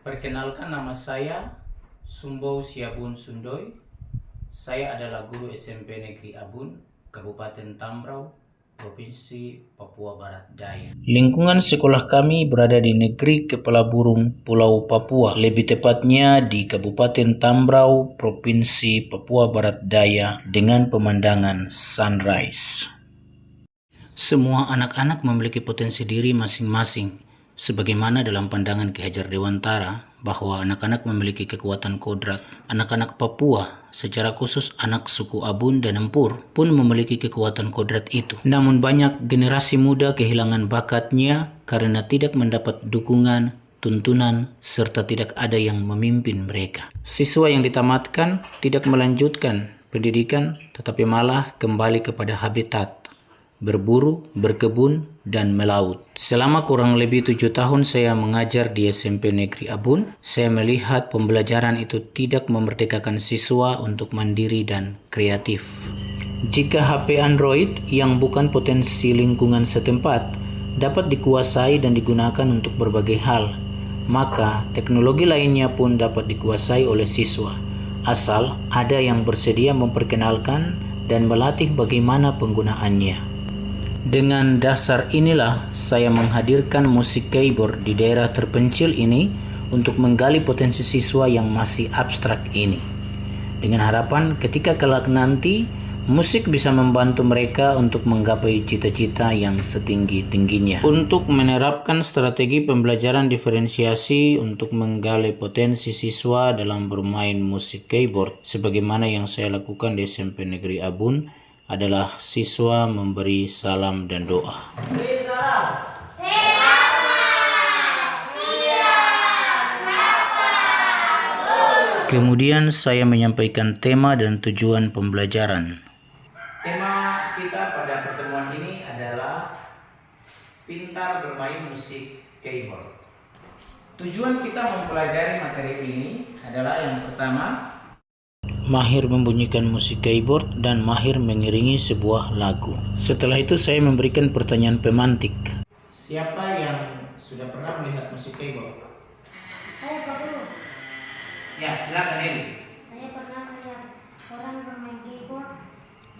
Perkenalkan, nama saya Sumbau Siabun Sundoy. Saya adalah guru SMP Negeri Abun, Kabupaten Tambrau, Provinsi Papua Barat Daya. Lingkungan sekolah kami berada di Negeri Kepala Burung Pulau Papua, lebih tepatnya di Kabupaten Tambrau, Provinsi Papua Barat Daya dengan pemandangan sunrise. Semua anak-anak memiliki potensi diri masing-masing, sebagaimana dalam pandangan Ki Hajar Dewantara bahwa anak-anak memiliki kekuatan kodrat. Anak-anak Papua, secara khusus anak suku Abun dan Empur, pun memiliki kekuatan kodrat itu. Namun banyak generasi muda kehilangan bakatnya karena tidak mendapat dukungan, tuntunan, serta tidak ada yang memimpin mereka. Siswa yang ditamatkan tidak melanjutkan pendidikan, tetapi malah kembali kepada habitat berburu, berkebun, dan melaut. Selama kurang lebih 7 tahun saya mengajar di SMP Negeri Abun, saya melihat pembelajaran itu tidak memerdekakan siswa untuk mandiri dan kreatif. Jika HP Android yang bukan potensi lingkungan setempat dapat dikuasai dan digunakan untuk berbagai hal, maka teknologi lainnya pun dapat dikuasai oleh siswa, asal ada yang bersedia memperkenalkan dan melatih bagaimana penggunaannya. Dengan dasar inilah saya menghadirkan musik keyboard di daerah terpencil ini untuk menggali potensi siswa yang masih abstrak ini. Dengan harapan ketika kelak nanti musik bisa membantu mereka untuk menggapai cita-cita yang setinggi-tingginya. Untuk menerapkan strategi pembelajaran diferensiasi untuk menggali potensi siswa dalam bermain musik keyboard sebagaimana yang saya lakukan di SMP Negeri Abun adalah siswa memberi salam dan doa. Kemudian saya menyampaikan tema dan tujuan pembelajaran. Tema kita pada pertemuan ini adalah pintar bermain musik keyboard. Tujuan kita mempelajari materi ini adalah yang pertama, mahir membunyikan musik keyboard dan mahir mengiringi sebuah lagu. Setelah itu saya memberikan pertanyaan pemantik. Siapa yang sudah pernah melihat musik keyboard? Saya Pak Guru. Ya, silakan Eli. Saya pernah melihat orang bermain keyboard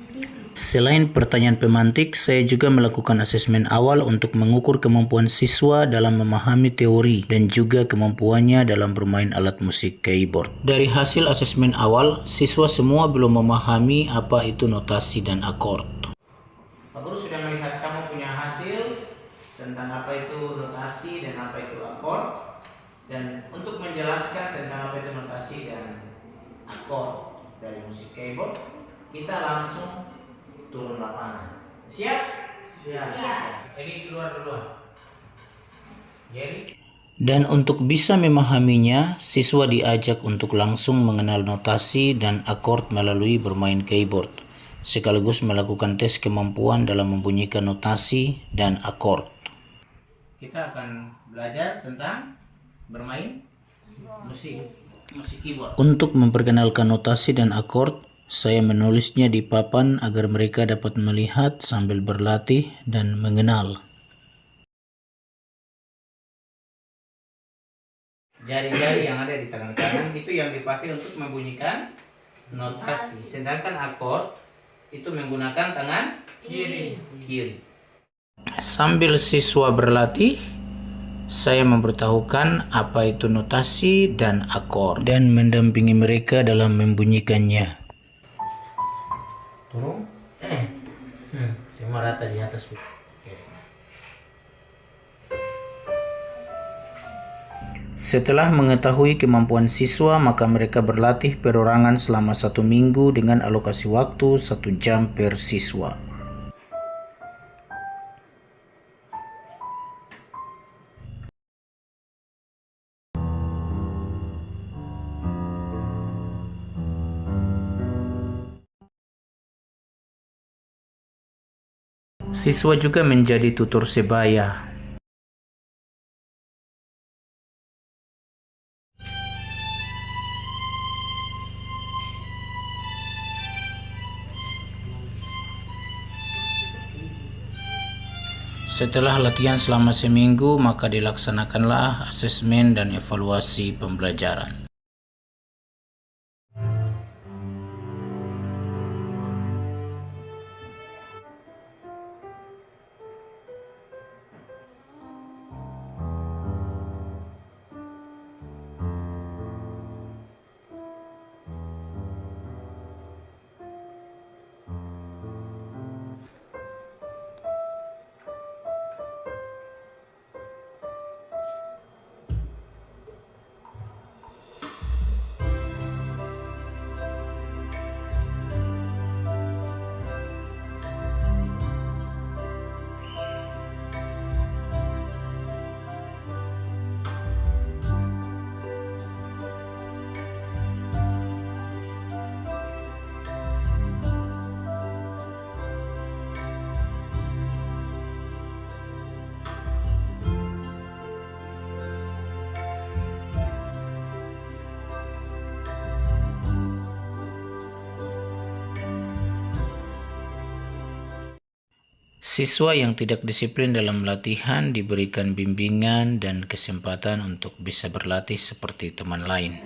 di TV. Selain pertanyaan pemantik, saya juga melakukan asesmen awal untuk mengukur kemampuan siswa dalam memahami teori dan juga kemampuannya dalam bermain alat musik keyboard. Dari hasil asesmen awal, siswa semua belum memahami apa itu notasi dan akord. Pak Guru sudah melihat kamu punya hasil tentang apa itu notasi dan apa itu akord. Dan untuk menjelaskan tentang apa itu notasi dan akord dari musik keyboard, kita langsung turun lapangan. Siap? Siap. Ini keluar duluan. Jadi. Dan untuk bisa memahaminya, siswa diajak untuk langsung mengenal notasi dan akord melalui bermain keyboard, sekaligus melakukan tes kemampuan dalam membunyikan notasi dan akord. Kita akan belajar tentang bermain musik keyboard. Untuk memperkenalkan notasi dan akord, saya menulisnya di papan agar mereka dapat melihat sambil berlatih dan mengenal. Jari-jari yang ada di tangan kanan itu yang dipakai untuk membunyikan notasi, sedangkan akord itu menggunakan tangan kiri. Sambil siswa berlatih, saya memberitahukan apa itu notasi dan akord dan mendampingi mereka dalam membunyikannya. Turun. Semua rata di atas. Setelah mengetahui kemampuan siswa, maka mereka berlatih perorangan selama 1 minggu dengan alokasi waktu 1 jam per siswa. Siswa juga menjadi tutor sebaya. Setelah latihan selama seminggu, maka dilaksanakanlah asesmen dan evaluasi pembelajaran. Siswa yang tidak disiplin dalam latihan diberikan bimbingan dan kesempatan untuk bisa berlatih seperti teman lain.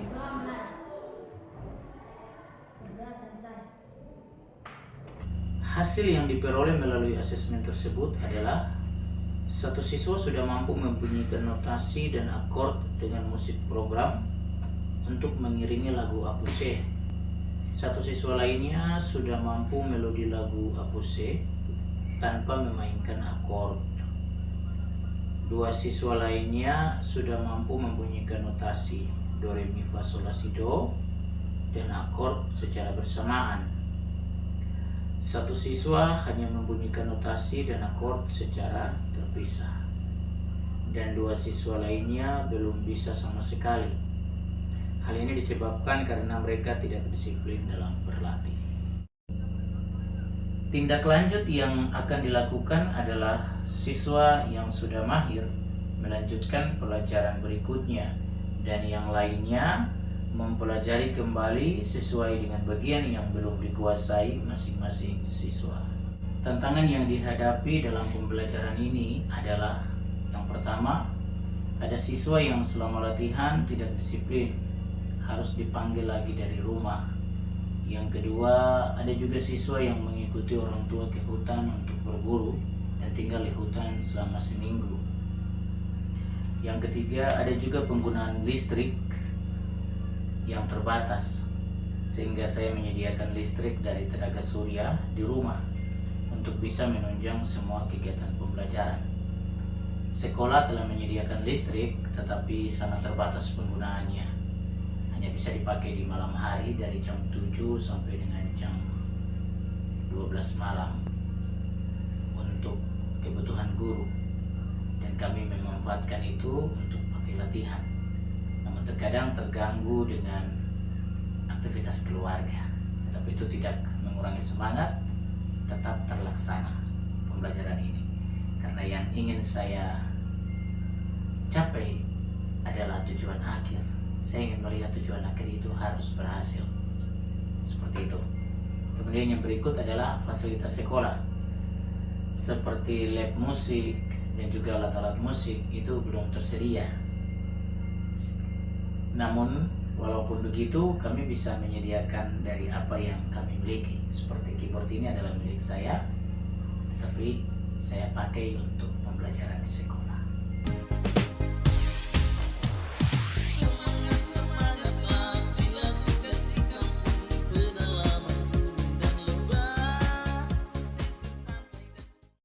Hasil yang diperoleh melalui asesmen tersebut adalah satu siswa sudah mampu membunyikan notasi dan akord dengan musik program untuk mengiringi lagu Apuse. Satu siswa lainnya sudah mampu melodi lagu Apuse tanpa memainkan akord. Dua siswa lainnya sudah mampu membunyikan notasi do re mi fa sol la si do dan akord secara bersamaan. Satu siswa hanya membunyikan notasi dan akord secara terpisah. Dan dua siswa lainnya belum bisa sama sekali. Hal ini disebabkan karena mereka tidak disiplin dalam berlatih. Tindak lanjut yang akan dilakukan adalah siswa yang sudah mahir melanjutkan pelajaran berikutnya dan yang lainnya mempelajari kembali sesuai dengan bagian yang belum dikuasai masing-masing siswa. Tantangan yang dihadapi dalam pembelajaran ini adalah yang pertama, ada siswa yang selama latihan tidak disiplin, harus dipanggil lagi dari rumah. Yang kedua, ada juga siswa yang mengikuti orang tua ke hutan untuk berburu dan tinggal di hutan selama seminggu. Yang ketiga, ada juga penggunaan listrik yang terbatas, sehingga saya menyediakan listrik dari tenaga surya di rumah untuk bisa menunjang semua kegiatan pembelajaran. Sekolah telah menyediakan listrik, tetapi sangat terbatas penggunaannya. Hanya bisa dipakai di malam hari dari jam 7 sampai dengan jam 12 malam untuk kebutuhan guru, dan kami memanfaatkan itu untuk pakai latihan. Namun terkadang terganggu dengan aktivitas keluarga, tetapi itu tidak mengurangi semangat, tetap terlaksana pembelajaran ini, karena yang ingin saya capai adalah tujuan akhir. Saya ingin melihat tujuan akhir itu harus berhasil. Seperti itu. Kemudian yang berikut adalah fasilitas sekolah, seperti lab musik dan juga alat-alat musik itu belum tersedia. Namun walaupun begitu, kami bisa menyediakan dari apa yang kami miliki. Seperti keyboard ini adalah milik saya, tapi saya pakai untuk pembelajaran di sekolah.